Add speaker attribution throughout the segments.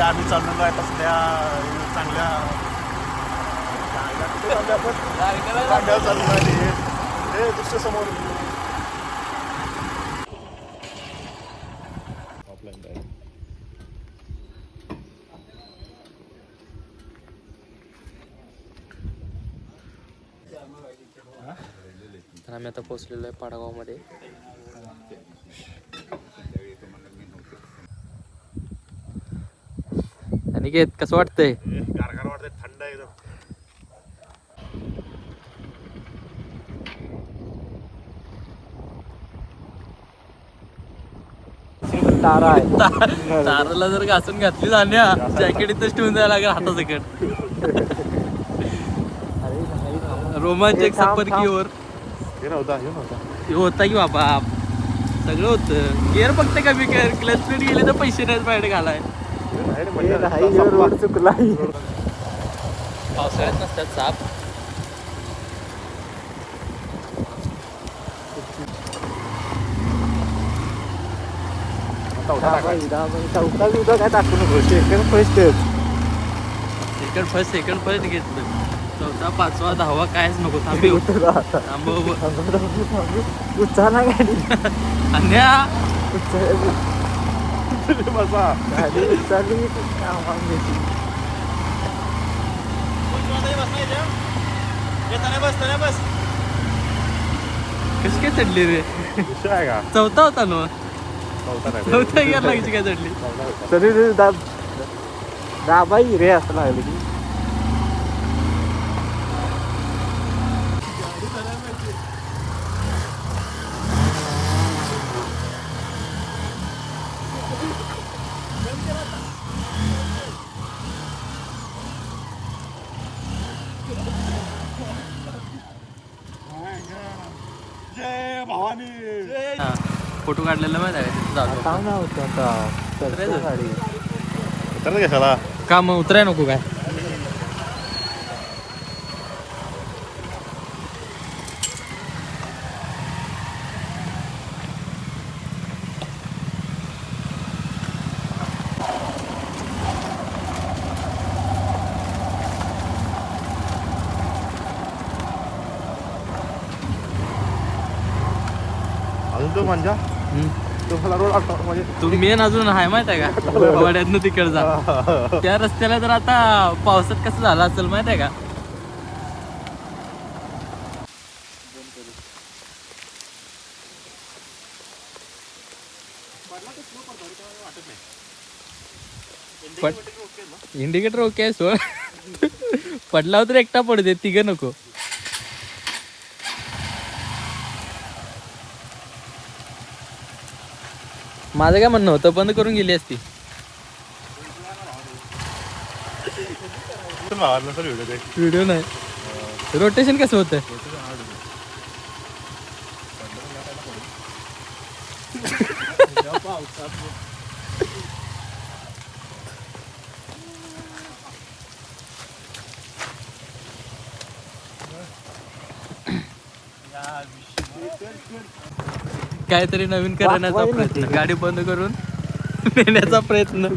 Speaker 1: आम्ही चाललेलो आहे तसल्या चांगल्या कांड्यावर चाललो आहे. हे दृश्य समोर
Speaker 2: तर आम्ही आता पोहोचलेलो आहे पाडगावमध्ये. अनिकेत कसं वाटतंय?
Speaker 1: गारगार वाटतंय, थंड एकदम.
Speaker 3: तारा आहे.
Speaker 2: ताराला जर घासून घातली जाण्या जॅकेट इथंच ठेवून द्यायला लागेल हातासकट. रोमांचक संपर्कीवर
Speaker 1: हे नव्हता
Speaker 2: होता की बाबा, सगळं होतं. गिअर फक्त कमी कर, क्लच प्लेट गेले तर पैसे नाहीत बाहेर घालाय.
Speaker 3: रोड चुकला.
Speaker 2: पावसाळ्यात नसतात साप.
Speaker 3: चौथा बिवता काय टाकू नको.
Speaker 2: सेकंड फर्स्ट घेतलं. चौथा पाचवा दहावा कायच नको. थांबव
Speaker 3: उचला गाडी.
Speaker 2: अन्या
Speaker 1: बसा.
Speaker 3: गाडी उचलली.
Speaker 2: कशी काय चढली रे?
Speaker 1: विषय आहे का?
Speaker 2: चौथा होता ना. चौथा गिअर
Speaker 1: चौथा
Speaker 2: लागायची काय चढली?
Speaker 3: तरी दाबाई रे असं लागलं की.
Speaker 1: जय भवानी.
Speaker 2: हा फोटो काढलेला माहिती आहे का? तिथं जातो.
Speaker 3: काम नाही होतं आता.
Speaker 2: उतरायचं?
Speaker 3: गाडी
Speaker 1: तर कशाला
Speaker 2: का मग उतराय नको काय?
Speaker 1: अजून तो म्हणजे तुम्हाला रोड आठवतो म्हणजे
Speaker 2: तू मेन अजून आहे माहित आहे का? वाड्यातनं तिकडे जा. त्या रस्त्याला तर आता पावसात कसं झालं असेल माहित आहे का? इंडिकेटर ओके आहे सोड. पडला तर एकटा पडू दे, तिघं नको. माझं काय म्हणणं होतं, बंद करून गेली असती. व्हिडिओ नाही. रोटेशन कसं होतं? काहीतरी नवीन करण्याचा प्रयत्न, गाडी बंद करून नेण्याचा प्रयत्न.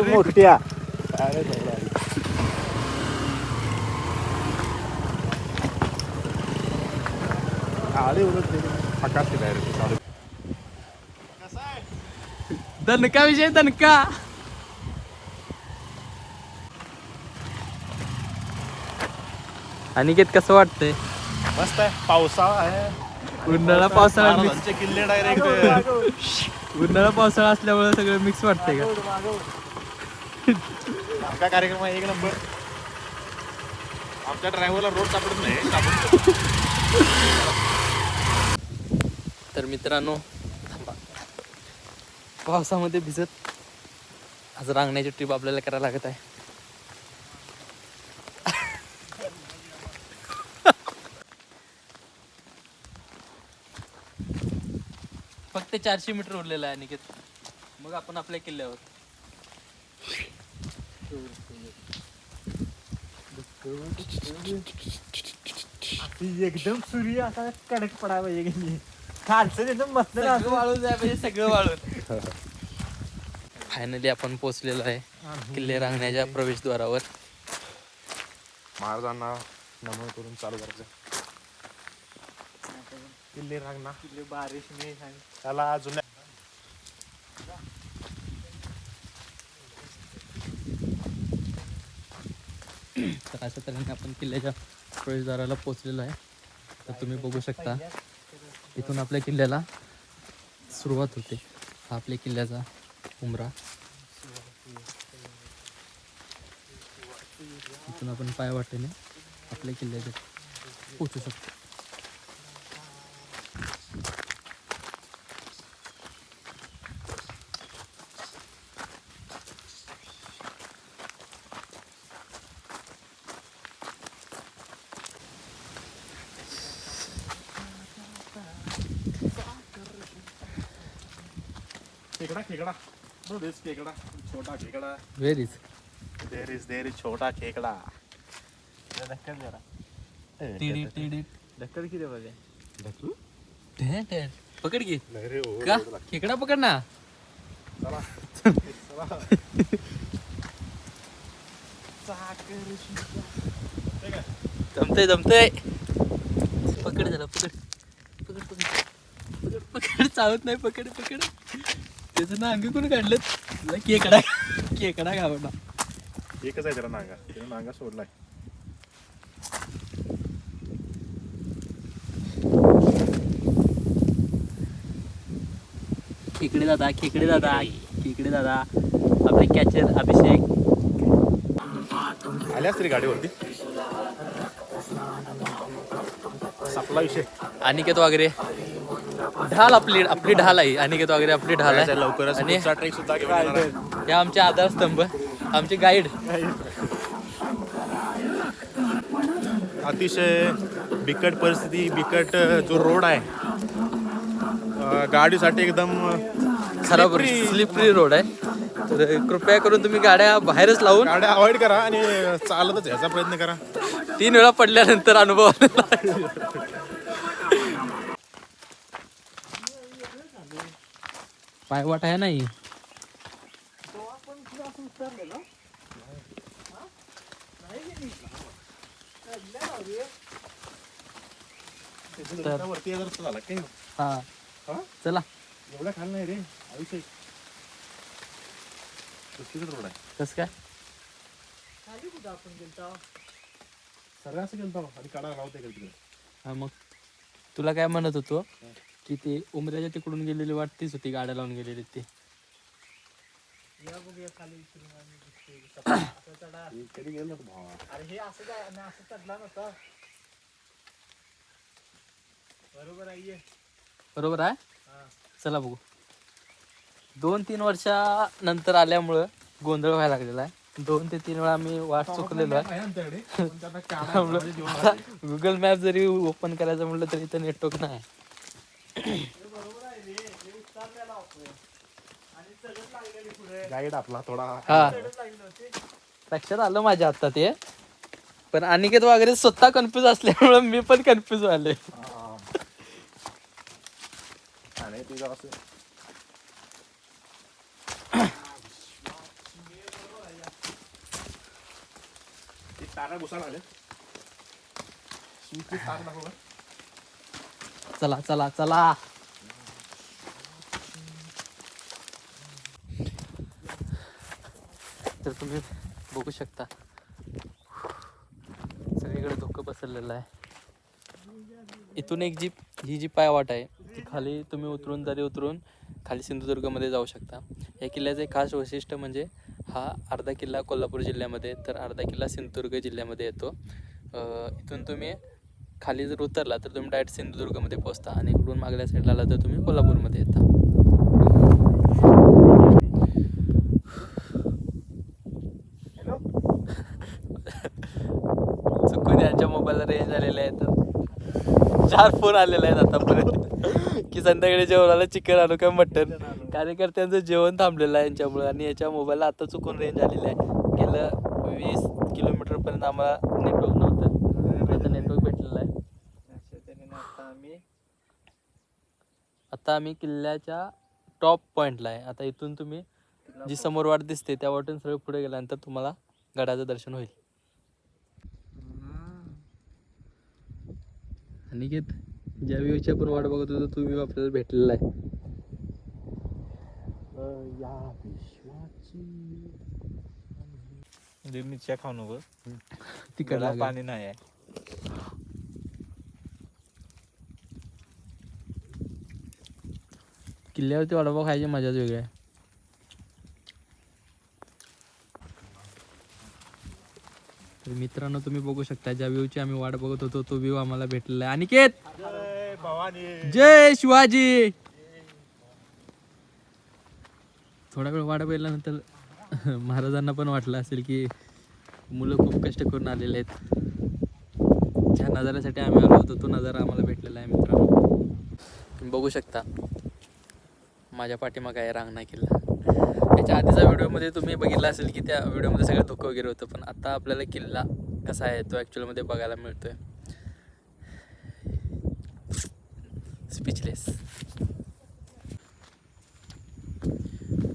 Speaker 3: मोठ्या
Speaker 2: दणका विषय दणका. अनिकेत कसं वाटतंय?
Speaker 1: मस्त आहे. पावसाळा आहे.
Speaker 2: उन्हाळा पावसाळा
Speaker 1: महाराजांचे किल्ले डायरेक्ट.
Speaker 2: उन्हाळा पावसाळा असल्यामुळे सगळं मिक्स वाटतंय का?
Speaker 1: आपला कार्यक्रम आहे एक नंबर. आमच्या ड्रायव्हरला रोड सापडत नाही.
Speaker 2: तर मित्रांनो, पावसामध्ये भिजत आज रांगण्याची ट्रिप आपल्याला करायला लागत आहे. फक्त 400 मीटर उरलेलं आहे अनिकेत, मग आपण आपल्या किल्ल्यावर.
Speaker 3: एकदम सूर्य असा कडक पडायला पाहिजे.
Speaker 4: खालचं तिथं मस्त
Speaker 2: सगळं वाळून जाय पाहिजे, सगळं वाळून. फायनली आपण पोहोचलेलो आहे किल्ले रांगण्याच्या प्रवेशद्वारावर.
Speaker 1: महाराजांना नमन करून चालू करायचं. किल्ले रांगणा
Speaker 4: बारिश मी सांग
Speaker 1: त्याला जुन्या
Speaker 2: तर अशा तऱ्हेने आपण किल्ल्याच्या प्रवेशद्वाराला पोहोचलेलो आहे. तर तुम्ही बघू शकता इथून आपल्या किल्ल्याला सुरुवात होते. हा आपल्या किल्ल्याचा उंबरा. इथून आपण पायवाटेने आपल्या किल्ल्याच्या पोहोचू शकतो.
Speaker 1: खेकडा खेकडा खेकडा छोटा खेकडा.
Speaker 2: व्हेर इज
Speaker 1: देर इज छोटा खेकडा.
Speaker 4: धक्कन जरा
Speaker 2: ढक्कन
Speaker 4: किती बघे
Speaker 2: पकड घे
Speaker 1: नाही रे हो.
Speaker 2: का खेकडा पकड ना.
Speaker 1: चला
Speaker 2: जमतय जमतय. पकड झाला पकड पकड पकड पकड पकड चालत नाही. पकड पकड त्याचं ना अंग कोण काढलं. तुला खेकडा खेकडा घावला.
Speaker 1: एकच आहे त्याला नांगा. त्याला नांगा सोडलाय.
Speaker 2: खेकडे दादा खेकडे दादा खेकडे दादा. आपले कॅचर अभिषेक
Speaker 1: आल्यास तरी गाडीवरती. सापला विषय.
Speaker 2: अनिकेत वगैरे ढाल आपली आपली ढाल आहे. अनिकेत वगैरे आपली ढाल आहे.
Speaker 1: लवकरच
Speaker 2: आणि
Speaker 1: पुढचा ट्रेक सुद्धा घेऊन येणार आहे.
Speaker 2: हे आमचे आधारस्तंभ आमचे गाईड.
Speaker 1: अतिशय बिकट परिस्थिती बिकट जो रोड आहे गाडीसाठी एकदम
Speaker 2: खराब स्लिपरी रोड आहे. तर कृपया करून तुम्ही गाड्या बाहेरच लावून
Speaker 1: गाड्या अवॉइड करा आणि चालतच याचा प्रयत्न करा.
Speaker 2: 3 वेळा पडल्यानंतर अनुभव आलेला. पायवाट आहे नाही.
Speaker 1: वरती झाला काही
Speaker 2: हा चला.
Speaker 1: एवढा खाल नाही रे आयुष्य. रोड आहे
Speaker 2: कस काय
Speaker 1: सगळं असं गेलतो आणि काढा लावते तिकडे.
Speaker 2: हा मग तुला काय म्हणत होतो की ते उमऱ्याच्या तिकडून गेलेली वाट तीच होती. गाड्या लावून गेलेली ती.
Speaker 1: कधी गेलो नव्हतो भावा.
Speaker 4: अरे हे असं चढला नव्हता. बरोबर आहे.
Speaker 2: बरोबर आहे. चला बघू. 2-3 वर्षानंतर आल्यामुळं गोंधळ व्हायला लागलेला आहे. 2 ते 3 वेळा आम्ही वाट चुकलेलो आहे. गुगल मॅप जरी ओपन करायचं म्हटलं तरी इथं नेटवर्क नाही.
Speaker 1: गाईड आपला थोडा
Speaker 2: हा लक्षात आलं माझ्या आता ते. पण अनिकेत वगैरे स्वतः कन्फ्युज असल्यामुळे मी पण कन्फ्युज झाले.
Speaker 1: आणि तुझं असं तारा घुसायला आले. तार दाखव.
Speaker 2: चला चला चला. तर तुम्ही बघू शकता सगळीकडे धुकं पसरलेलं आहे. इथून एक ही जी पायवाट आहे ती खाली तुम्ही उतरून खाली सिंधुदुर्गमध्ये जाऊ शकता. या किल्ल्याचं एक खास वैशिष्ट्य म्हणजे हा अर्धा किल्ला कोल्हापूर जिल्ह्यामध्ये तर अर्धा किल्ला सिंधुदुर्ग जिल्ह्यामध्ये येतो. इथून तुम्ही खाली जर उतरला तर तुम्ही डायरेक्ट सिंधुदुर्गमध्ये पोहोचता आणि इकडून मागल्या साईडला आला तर तुम्ही कोल्हापूरमध्ये येता. चुकून यांच्या मोबाईलला रेंज आलेले आहे तर 4 फोन आलेले आहेत आतापर्यंत की संध्याकाळी जेवणाला चिकन आणू काय मटन. कार्यकर्त्यांचं जेवण थांबलेलं आहे यांच्यामुळे आणि याच्या मोबाईलला आता चुकून रेंज आलेली आहे. गेलं 20 किलोमीटरपर्यंत आम्हाला नेटवर्क नव्हतं. आता नेटवर्क भेटलेलं आहे. आता आम्ही किल्ल्याच्या टॉप पॉईंटला आहे. आता इथून तुम्ही जी समोर वाट दिसते त्या वाटून सगळं पुढे गेल्यानंतर तुम्हाला गडाचं दर्शन होईल. अनिकेत, ज्या व्ह्यूची आपण वाट बघत होतो तो व्ह्यू आपल्याला भेटलेला आहे.
Speaker 4: मिरच्या खाऊ नको
Speaker 2: तिकडला
Speaker 4: पाणी नाही आहे.
Speaker 2: किल्ल्यावरती वडापाव खायची मजाच वेगळी आहे. तर मित्रांनो, तुम्ही बघू शकता ज्या व्ह्यूची आम्ही वाट बघत होतो तो व्ह्यू आम्हाला भेटलेला आहे. अनिकेत,
Speaker 1: जय भवानी.
Speaker 2: जय शिवाजी. थोडा वेळ वाट बघितल्यानंतर महाराजांना पण वाटलं असेल की मुलं खूप कष्ट करून आलेले आहेत. ज्या नजाऱ्यासाठी आम्ही आलो होतो तो नजारा आम्हाला भेटलेला आहे. मित्रांनो, तुम्ही बघू शकता माझ्या पाठीमागे आहे रांगणा किल्ला. याच्या आधीच्या व्हिडिओमध्ये तुम्ही बघितलं असेल की त्या व्हिडिओमध्ये सगळं धुकं वगैरे होतं, पण आता आपल्याला किल्ला कसा आहे तो ॲक्च्युअलमध्ये बघायला मिळतोय. स्पीचलेस.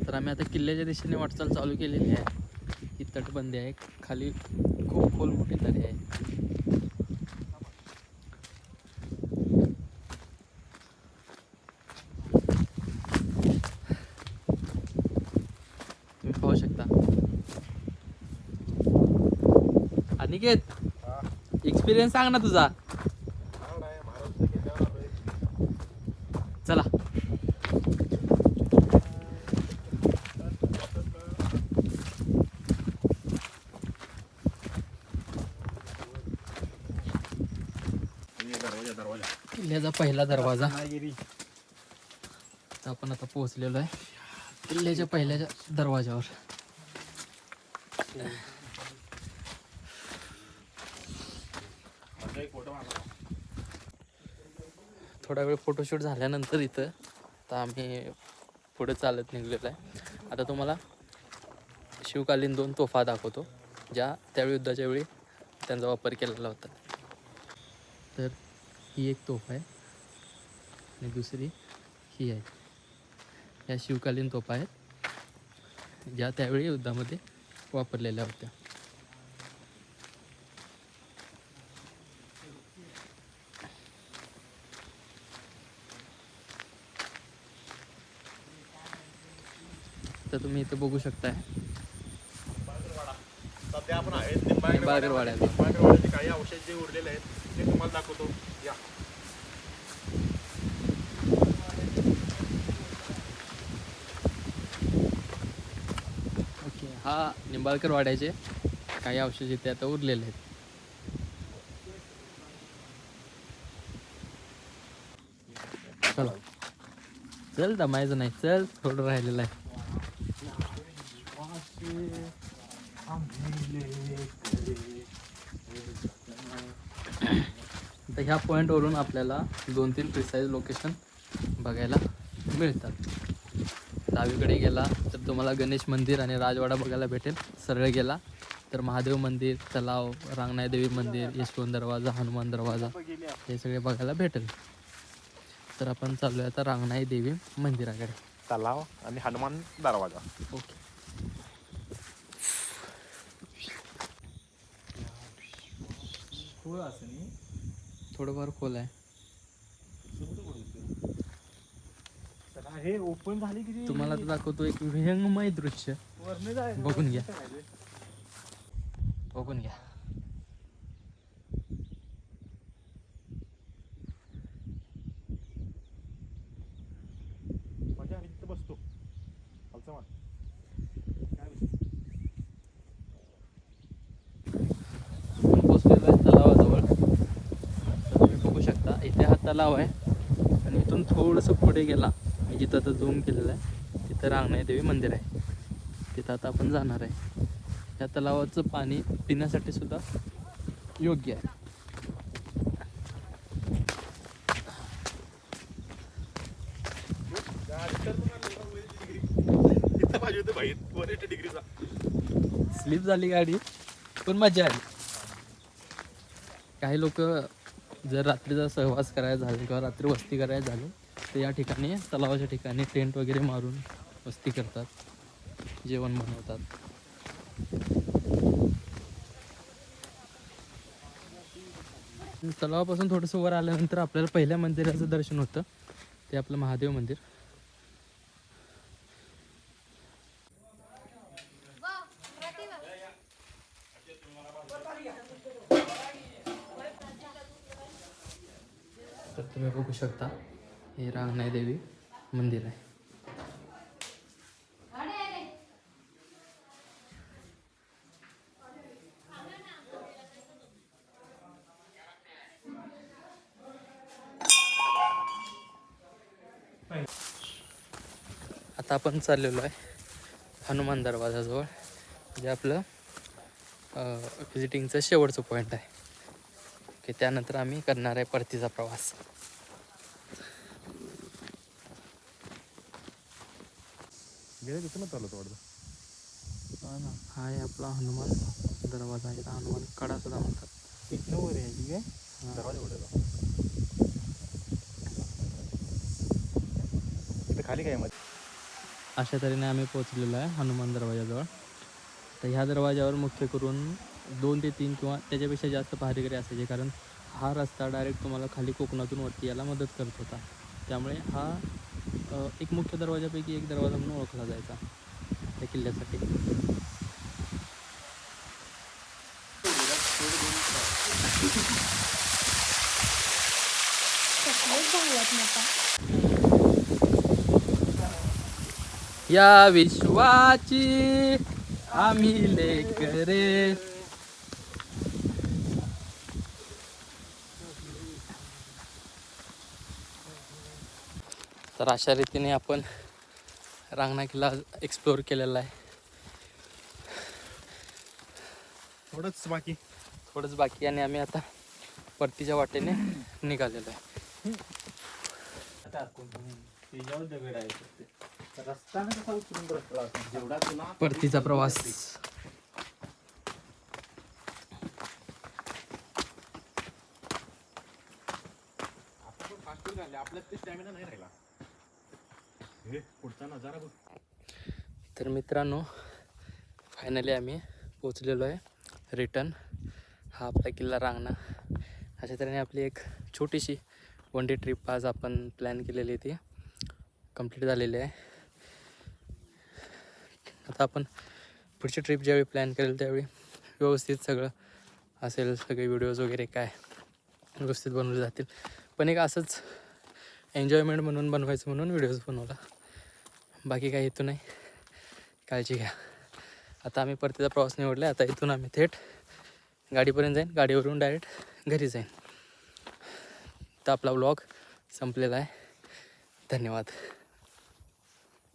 Speaker 2: तर आम्ही आता किल्ल्याच्या दिशेने वाटचाल चालू केलेली आहे. ही तटबंदी आहे, खाली खूप खोल मोठी दरी आहे. तुम्ही पाहू शकता. अनिकेत, एक्सपिरियन्स सांग ना तुझा. चला. किल्ल्याचा पहिला दरवाजा. तर आपण आता पोहोचलेलो आहे किल्ल्याच्या पहिल्या दरवाजावर. थोडा वेळ फोटोशूट झाल्यानंतर इथं आता आम्ही पुढे चालत निघलेलो आहे. आता तुम्हाला शिवकालीन 2 तोफा दाखवतो ज्या त्यावेळी युद्धाच्या वेळी त्यांचा वापर केलेला होता. तर ही एक तोफ आहे आणि दुसरी ही आहे. या शिवकालीन तोफा आहेत ज्या त्यावेळी युद्धामध्ये वापरलेल्या होत्या. तर तुम्ही इथं बघू शकताय
Speaker 1: सध्या आपण आहेत
Speaker 2: निंबाळकर वाड्यात.
Speaker 1: निंबाळकर वाड्याचे काही अवशेष जे उरलेले आहेत ते तुम्हाला दाखवतो. या
Speaker 2: ओके, हा निंबाळकर वाड्याचे काही अवशेष इथे आता उरलेले आहेत. चला, चल दमायचं नाही, चल थोडं राहिलेलं आहे. तर ह्या पॉईंटवरून आपल्याला 2-3 प्रिसाईज लोकेशन बघायला मिळतात. डावीकडे गेला तर तुम्हाला गणेश मंदिर आणि राजवाडा बघायला भेटेल. सरळ गेला तर महादेव मंदिर, तलाव, रांगणाई देवी मंदिर, यशवंत दरवाजा, हनुमान दरवाजा हे सगळे बघायला भेटेल. तर आपण चालूया आता रांगणाई देवी मंदिराकडे.
Speaker 1: तलाव आणि हनुमान दरवाजा.
Speaker 2: ओके. थोडंफार खोल आहे.
Speaker 4: हे ओपन झाली की
Speaker 2: तुम्हाला तर दाखवतो एक विहंगमय दृश्य. बघून घ्या, बघून घ्या.
Speaker 1: म्हणजे आम्ही तिथं बसतो. खालचं मान.
Speaker 2: आपण पोचलेलो आहे तलावाजवळ. तर तुम्ही बघू शकता इथे हा तलाव आहे आणि इथून थोडंसं पुढे गेला मी जिथं आता झूम केलेलं आहे तिथं रांगणाई देवी मंदिर आहे. तिथं आता आपण जाणार आहे. या तलावाचं पाणी पिण्यासाठी सुद्धा योग्य आहे.
Speaker 1: इथं पाहिजे होतं भाई 180 डिग्रीचा.
Speaker 2: स्लिप झाली गाडी पण मजा आली. काही लोक जर रात्रीचा सहवास करायला झाले किंवा रात्री वस्ती करायला झाली ते या ठिकाणी तलावाच्या ठिकाणी टेंट वगैरे मारून वस्ती करतात, जेवण बनवतात. तलावापासून थोडंसं वर आल्यानंतर आपल्याला पहिल्या मंदिराचं दर्शन होतं, ते आपलं महादेव मंदिर. तर तुम्ही बघू शकता हे रांगणाई देवी मंदिर आहे. आता आपण चाललेलो आहे हनुमान दरवाजाजवळ, जे आपलं व्हिजिटिंगचं शेवटचं पॉईंट आहे. ओके, त्यानंतर आम्ही करणार आहे परतीचा प्रवास.
Speaker 1: गेले तिथं चालू वाटतं.
Speaker 2: हा आहे आपला हनुमान दरवाजा आहे, हनुमान कडा सुद्धा म्हणतात.
Speaker 4: इथनं वर आहे ठीक आहे.
Speaker 1: दरवाजा उघडायचा. इथं खाली काय मध्ये
Speaker 2: अशा तऱ्हेने आम्ही पोहोचलेलो आहे हनुमान दरवाजाजवळ. तर ह्या दरवाजावर मुख्य करून 2 ते 3 किंवा त्याच्यापेक्षा जास्त पहारेकरी असायचे, कारण हा रस्ता डायरेक्ट तुम्हाला खाली कोकणातून वरती यायला मदत करत होता. त्यामुळे हा एक मुख्य दरवाजापैकी एक दरवाजा म्हणून ओळखला जायचा त्या किल्ल्यासाठी. या विश्वाची आम्ही लेकरे. तर अशा रीतीने आपण रांगणा किल्ला एक्सप्लोअर केलेला आहे.
Speaker 1: थोडंच बाकी.
Speaker 2: थोडंच बाकी आणि आम्ही आता परतीच्या वाटेने निघालेलो आहे.
Speaker 4: त्याच्यावर दगड आहे फक्त. रस्ता ना कसा उतरून रस्ता जेवढा तुला
Speaker 2: परतीचा प्रवास.
Speaker 1: आपल्यात ते स्टॅमिना नाही राहिला. हे पुढचा नजारा बघ.
Speaker 2: तर मित्रांनो, फायनली आम्ही पोचलेलो आहे रिटर्न. हा आपला किल्ला रांगणा. अशा तऱ्हेने आपली एक छोटीशी 1 डे ट्रिप आज आपण प्लॅन केलेली ती कंप्लीट झालेली आहे. आता आपण पुढची ट्रिप ज्यावेळी प्लॅन करेल त्यावेळी व्यवस्थित सगळं असेल, सगळे व्हिडिओज वगैरे काय व्यवस्थित बनवले जातील. पण एक असंच एन्जॉयमेंट म्हणून बनवायचं म्हणून व्हिडिओज बनवला, बाकी काही हेतू नाही. काळजी घ्या. आता आम्ही परतीचा प्रवास निवडला. आता इथून आम्ही थेट गाडीपर्यंत जाईन, गाडीवरून डायरेक्ट घरी जाईन. तर आपला व्लॉग संपलेला आहे. धन्यवाद.